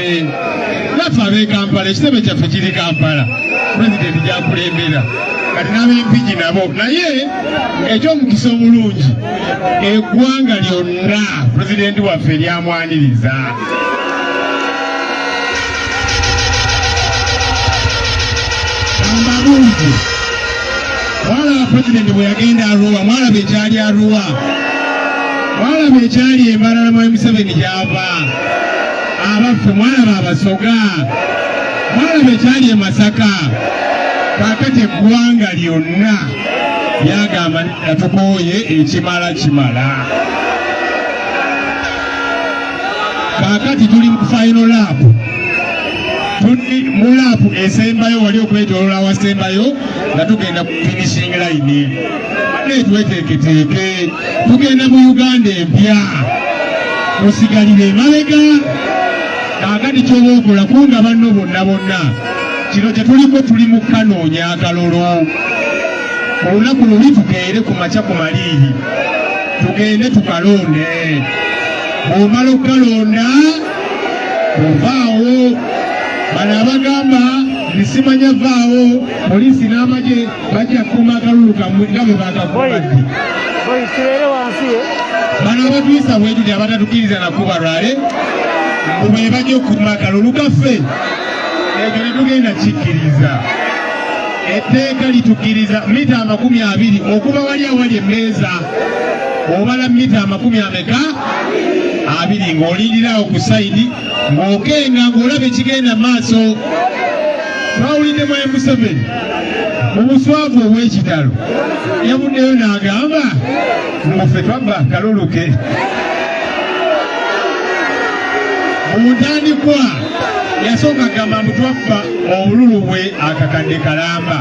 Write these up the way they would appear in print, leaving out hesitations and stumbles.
ekitebe naffe ab'e Kampala ekitebe kyaffe kiri Kampala pulezidenti gyakulembera kati n'ab'empigi nabo naye ekyomukisa omulungi eggwanga lyonna pulezidenti waffe lyamwaniriza. Ambabuuzi mwalaba pulezidenti bwe yagenda Arua, mwalaba ekyali Arua, mwalaba ekyali Embalala Mwai Museveni gy'ava, abaffe mwalaba Abasoga, mwalaba ekyali e Masaka. Kaakati eggwanga lyonna lyagamba natukooye ekimala kimala. Kaakati tuli mu final lap, tuli mu laapu esembayo, wali okwetoolola awasembayo nga tugenda ku finishing line. Ate tweteeketeeke tugenda mu Uganda empya, musigalire emabega. Kaakati ky'oba okola kunga banno bonna kino kye tuliko, tuli mu kanoonya akalolo. Olunaku luli tukeere ku makya ku maliiri tugende tukalonde. Bw'omala okukalonda ovaawo. Bano abagamba bisimanya vaawo, poliisi n'amagye bajja kukuuma akalulu kammwe nga bwe baakakumbadde. Bano abatuyisa bwe tuti abatatukiriza nakuba lwale bwe bajja okukuuma akalulu kaffe. Ekyo ne tugenda kikkiriza. Etteeka litukkiriza mita 20 okuba wali awali emmeeza. Obala mita 20 ng'olindirawo ku sayidi ng'okenga ng'olaba ekigenda maaso. Twawulidde Mwai Museveni mu buswavu obw'ekitalo yavuddeyo n'agamba muffe twabba akaluluke. Mu ntandikwa yasooka agamba mbu twabba obululu bwe akakadde kalamba.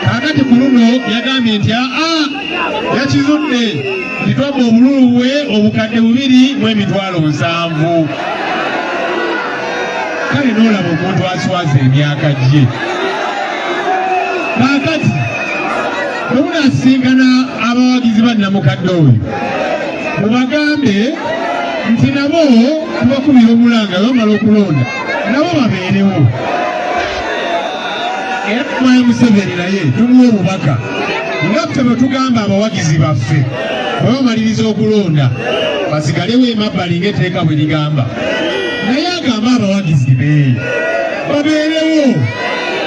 Kaakati ku luno yagambye nti yakizudde nti twabba obululu bwe obukadde 2,700,000. Kale n'olaba omuntu aswaza emyaka gye. Kaakati bwe munaasisinkana abawagizi ba Namukadde oyo mubagambe nti nabo tubakubira omulanga bamala okulonda nabo babeerewo. Era Mwai Museveni naye tumuwa obubaka nga ffe bwe tugamba abawagizi baffe bwe bamaliriza okulonda basigalewo emabbali ng'etteeka bwe ligamba, naye agamba abawagizi be babeerewo,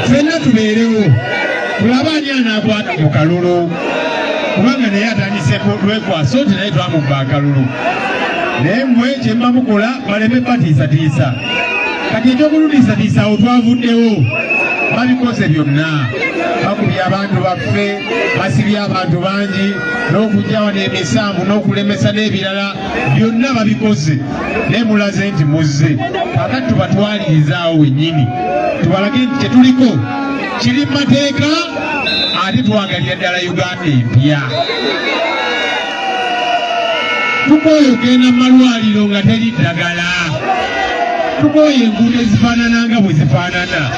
ffenna tubeerewo, tulabe ani anaakwata mu kalulu, kubanga naye atandise lwekwasa oti naye twamubba akalulu. Naye mmwe kye mba mukola baleme batiisatiisa. Kati ekyokulutiisatiisa awo twavuddewo, babikoze byonna. Bakubye abantu baffe, basibye abantu bangi, n'okugyawa n'emisanvu n'okulemesa n'ebirala byonna babikoze. Naye mulaze nti muzze. Kakati tubatwalirizaawo wennyini, tubalage nti kye tuliko kiri mu mateeka, ate twagalira ddala Uganda empya. Tukooye ogenda mu malwaliro nga teri ddagala. Tukooye enguudo ezifaanana nga bwe zifaanana.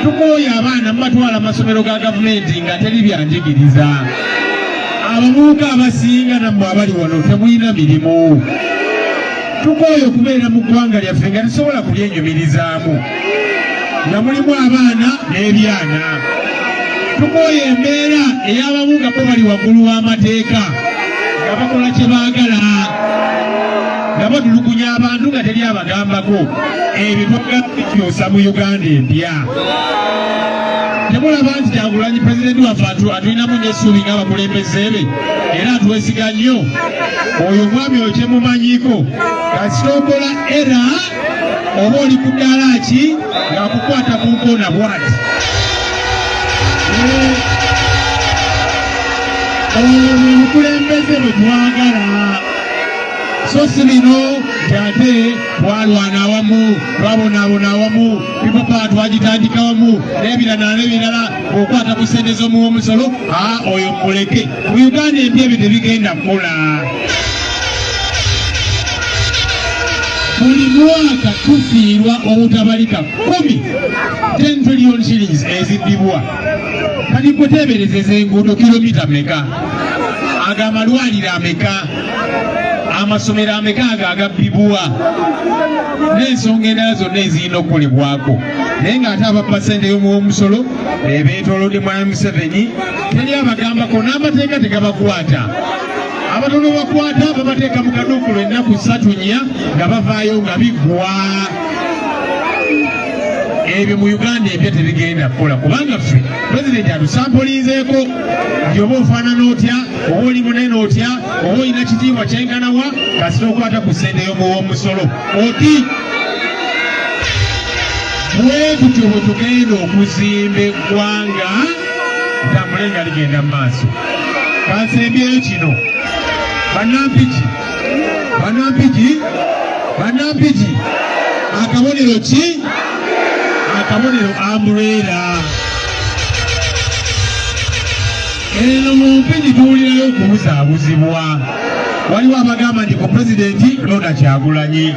Tukooye abaana mubatwala amasomero ga gavumenti nga teri byanjigiriza. Abavubuka abasinga nammwe abali wano temulina mirimu. Tukooye okubeera mu ggwanga lyaffe nga tusobola kulyenyumirizaamu, nga mulimu abaana n'ebyana. Tukooye embeera ey'abamu nga bo bali waggulu w'amateeka nga bakola kye baagala, nga batulugunya abantu nga teri abagambako. Ebyo twagala bikyosa mu Uganda empya. Temulaba nti Kyagulanyi pulezidenti waffe atulinamu n'essuubi ng'abakulembeze be, era atwesiga nnyo. Oyo omwami oyo kye mumanyiiko, kasitokola era oba oli ku ddaala ki ng'akukwata ku nkoona bw'ati. Oyo omukulembeze bwe twagala. So si bino nti ate twalwana awamu, twabonaabona awamu, pipopa twagitandika wamu, n'ebirala n'ebirala, okwata ku ssente z'omuwa omusolo. Oyo muleke. Mu Uganda empya ebyo tebigenda kukola. Buli mwaka tufiirwa obutabalika 10 trillion shillings eziddibwa. Kati kuteebereza enguudo kilomita meka, aga amalwaliro ameka, amasomero ameka agabbibwa n'ensonga endala zonna ezirina okukolebwako naye ng'ate abappa ssente y'omusolo beetoolodde mwami Museveni teri abagambako n'amateeka tegabakwata abatono bakwata babateeka mu kaduukulu ennaku 3-4 nga bavaayo nga biggwa ebyo mu Uganda ebyo tebigenda kukola kubanga ffe pulezidenti atusampulinzeeko nti oba ofaanana otya oba oli munene otya oba olina kitiibwa kyenkanawa kasita okwata ku ssente y'omusolo oti bwe tutyo bwe tugenda okuzimba eggwanga ntambule nga ligenda mu maaso kansembyeyo kino banampiki akabonero ki akabonero umbrella eno mu mpigi tuwulirayo okubuzaabuzibwa waliwo abagamba nti ku pulezidenti Lona Kyagulanyi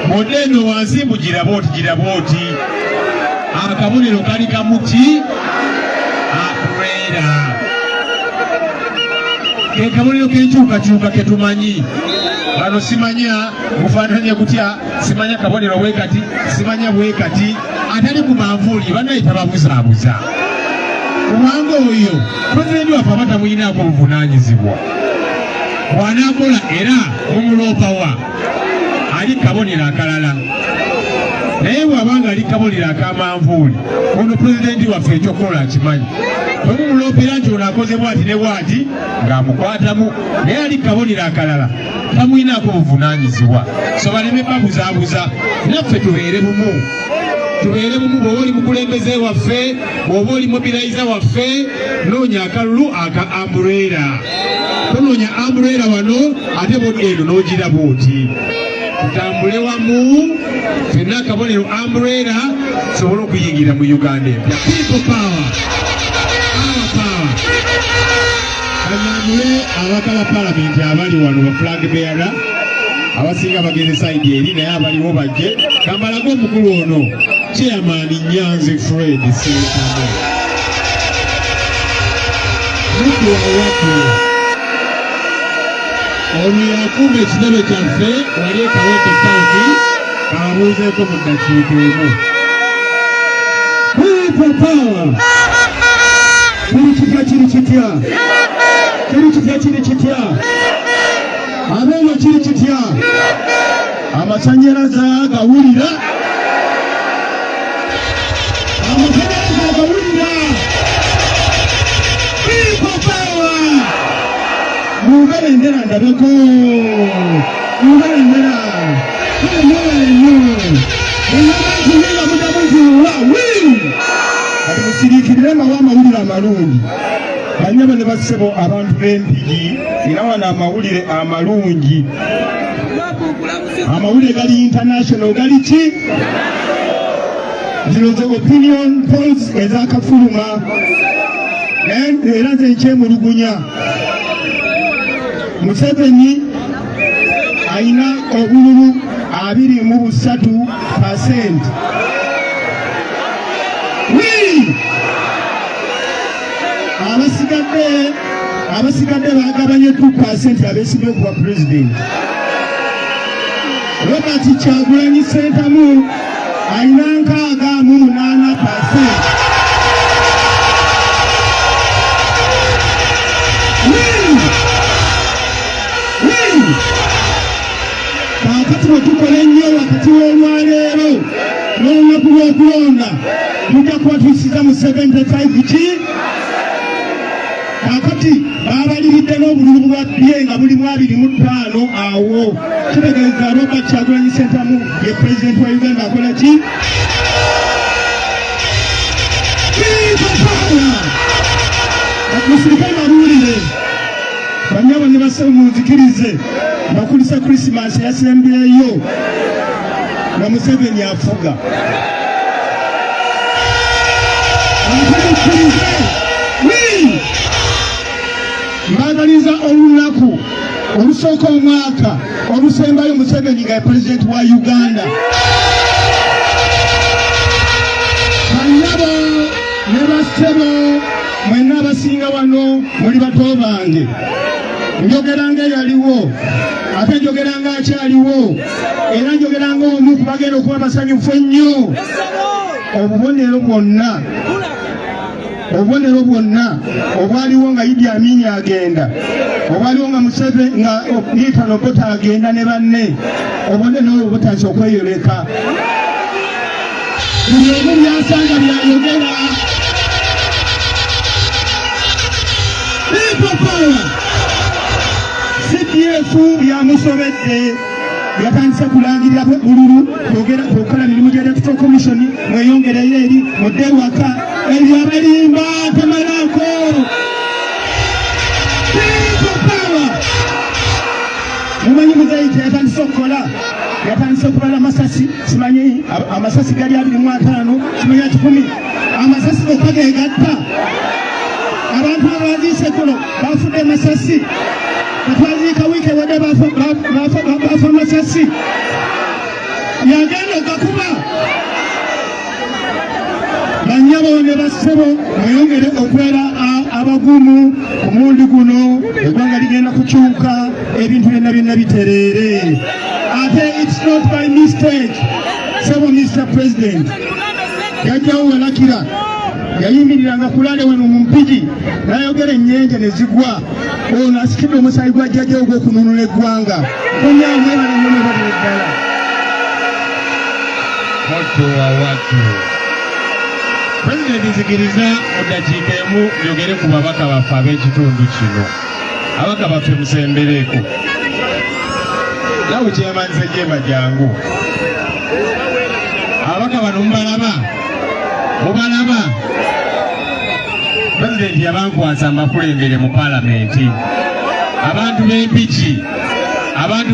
modde eno wansi mugirabe oti akabonero kali kamuki umbrella ke kabonero k'enkyukakyuka ke tumanyi bano simanya mufaananye kutya simanya kabonero bwe kati simanya bwe kati atali ku manvuuli bannayita babuzaabuza kubanga oyo pulezidenti waffe aba tamuyinaako obuvunaanyizibwa bw'anaakola era mumuloopawa ali kabonero akalala naye bw'abanga ali kabonero akamanvuuli ono pulezidenti waffe ekyokukola akimanyi bwemumuloopera nti ono akoze bwati ne bwati ng'amukwatamu naye ali kabonero akalala tamuyinaako obuvunaanyizibwa so baleme babuzaabuza naffe tubeere bumu bw'oba oli mukulembeze waffe bw'oba oli mobilizer waffe noonya akalulu aka umbrella tonoonya umbrella wano ate bodde eno n'ogiraba oti tutambule wamu ffenna akabonero umbrella tusobole okuyingira mu Uganda empya people power kanyamule abaka ba palamenti abali wano ba flag bearer abasinga bageze saidi eri naye abaliwo bajje kambalako omukulu ono chairman Nyanzi Fred Sentamo mutu wawatu ono yakuuma ekitebe kyaffe wali ekawete sauti kabuuzeeko mu ddakiika emu people power kiri kitya abeeno kiri kitya amasanyalaze agawulira people power mubalendera ndabeko mubalendera kati musiriikirire mawa amawulire amalungi banyaba ne bassebo abantu b'empigi era wano amawulire amalungi amawulire gali international gali ki zino ze opinion polls ezakafuluma era nze nkyemulugunya Museveni ayina obululu 23%. abasigadde bagabanye 2% abeesigye okuba president. Robert Kyagulanyi Ssentamu ayina 68%. Kakati bwe tukola ennyo wakati w'olwaleero n'olunaku lw'okulonda tujja kuba tusiza mu 75 ki? Kakati babaliridde n'obululu bwabbye nga bulimu 25 awo. Kitegeeza Robert Kyagulanyi Ssentamu ye pulezidenti wa Uganda akola ki? Musirikale babuulire banyabo ne basaba munzikirize bakulisa Christmas yasembeyo na Museveni afuga. Mbagaliza olunaku olusooka omwaka olusembayo Museveni nga pulezidenti wa Uganda. Banyabo ne basebo mwenna abasinga wano muli bato bange njogera ng'eyaliwo ate njogera nga akyaliwo era njogera nga omu ku bagenda okuba basanyufu ennyo. Obubonero bwonna obwaliwo nga Idi Amin agenda, obwaliwo nga Museveni nga Milton Obote agenda ne banne, obubonero obwo butandise okweyoleka. Buli omu byasanga byayogera. People power. CDF byamusobedde yatandise kulangirira bululu kwogera mirimu gya Electoral Commission mweyongereyo eri mudde waka ebyo abalimba tamalako. People power. Mumanyi Muzaite yatandise okukola, yatandise okubala amasasi, simanyi amasasi gali 25 simanyi 10 amasasi gokka gegatta. Abantu abaziise kuno bafudde amasasi, batwaziika wiiki wadde bafa amasasi, yagenda gakuba. Banyabo ne bassebo mweyongere okubeera abagumu ku mulundi guno, eggwanga ligenda kukyuka, ebintu byonna bitereere. Ate it's not by mistake. Sebo Mr. President yajjawo walakira, yayimiriranga kulale wano mu Mpigi n'ayogera ennyenje ne zigwa. Ono asikidde omusaayi gwa jjajjawo gw'okununula eggwanga. Kunyamwe bananyuma badde ddala. Moto wa watu. President nzikiriza oddakiika emu yogere ku babaka baffe ab'ekitundu kino. Ababaka baffe musembereeko. Nawe kyemanze jemba jangu. Ababaka bano mubalaba. President yabankwasa amakulembere mu Parliament. Abantu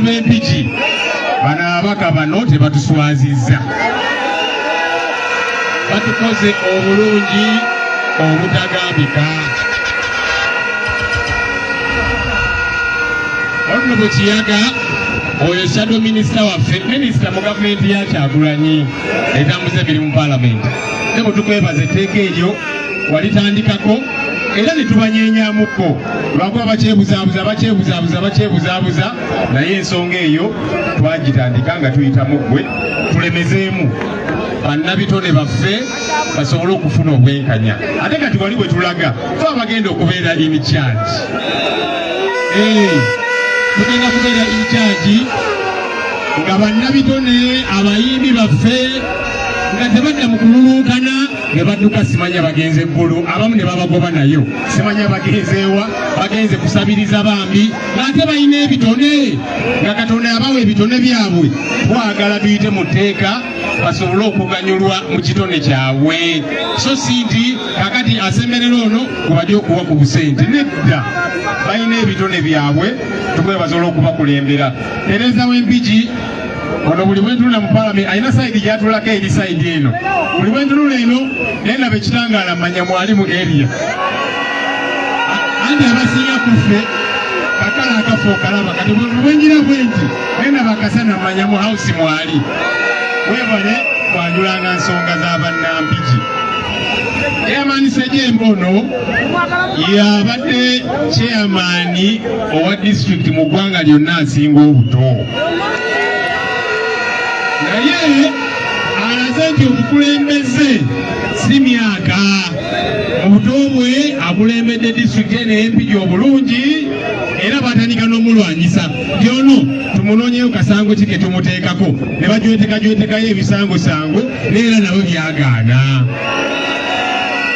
b'empiki bano ababaka bano tebatuswazizza, batukoze obulungi obutagambika. Honorable Kiyaga oyo shadow minister waffe, minister mu gavumenti ya Kyagulanyi etambuza emirimu mu Parliament. Ne mutukwebaza etteeka eryo walitandikako era ne tubanyenyaamuko lwakuba bakyebuzaabuza naye ensonga eyo twagitandika nga tuyita muggwe tulemezeemu bannabitone baffe basobole okufuna obwenkanya. Ate kati wali bwe tulaga fe abagenda okubeera in charge. Tugenda kubeera in charge nga bannabitone abayimbi baffe nga tebadda mu kululunkana ne badduka simanya bagenze eggulu, abamu ne babagoba nayo simanya bagenzeewa, bagenze kusabiriza bambi ng'ate balina ebitone nga Katonda abawa ebitone byabwe. Twagala tuyite mu tteeka basobole okuganyulwa mu kitone kyabwe, so si nti kakati asemerera ono kubajja okuwa ku busente. Nedda, balina ebitone byabwe, tukwebaza olw'okubakulembera. Tereza w'Empigi ono buli bwentunula mu Parliament alina sayidi gyatulako eri sayidi eno. Buli bwentunula eno nendaba ekitangaala manya mwalimu area. Anti abasinga kuffe kakala akafu okalaba, kati bwenjira bwenti nendaba akasana manya mu house mwali. Webale bwanjulanga nsonga z'abannampigi. Chairman Sejembo ono yabadde chairman owa district mu ggwanga lyonna asinga obuto. Naye alaze nti obukulembeze si myaka. Mu buto bwe akulembedde district eno Empigi obulungi era batandika n'omulwanyisa. Nti ono tumunoonyeyo kasango ki ke tumuteekako ne bajwetekayo ebisangosango neera nabo byagaana.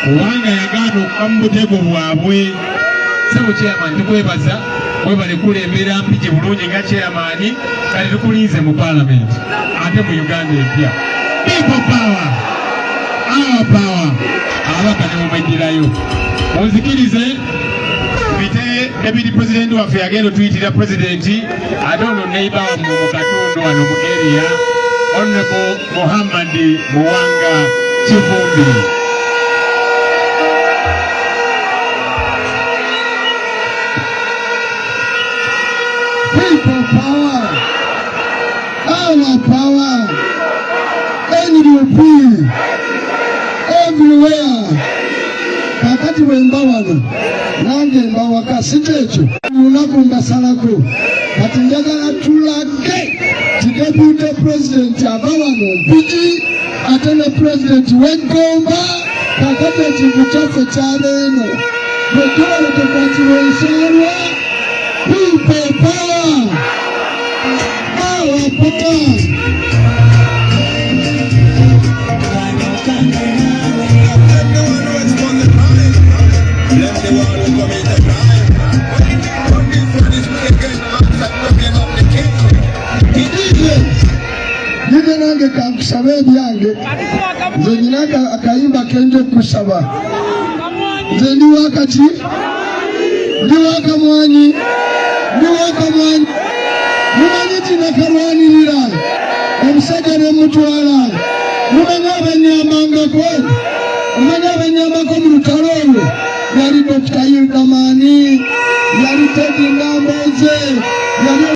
Kubanga yagaana okuva mu butego bwabwe. Sebo chairman tukwebaza webale kulembera Mpigi bulungi nga chairman, kati tukulinze mu Parliament ate mu Uganda empya. People power, our power. Ababaka ne mubaddirayo munzikirize bite Deputy President waffe yagenda tuyitira President ate ono neighbor wa mu katundu wano mu area Honorable Muhammad Muwanga Kivumbi. People power, our power, NUP, everywhere. Kakati wemba wano, nange mba wakasi checho, lunaku mbasalako. kati njagala tulage ti deputy president ava wano Mpigi ate ne president w'Egomba kakati ekintu kyaffe kyabeeno bwe tulaba tukwatibwa ensaalwa people power power power. Nige nange kankusaba ebyange nze nina akayimba kenja okusaba nze ndi wakati ndi wakamwanyi mumanyi tinakalwanirira omusajja nemutwala mumanyi abanyambangako omanyi abanyambako mu lutalo olwo yali Dr. Hilda Mani yali Teddy Namboze yali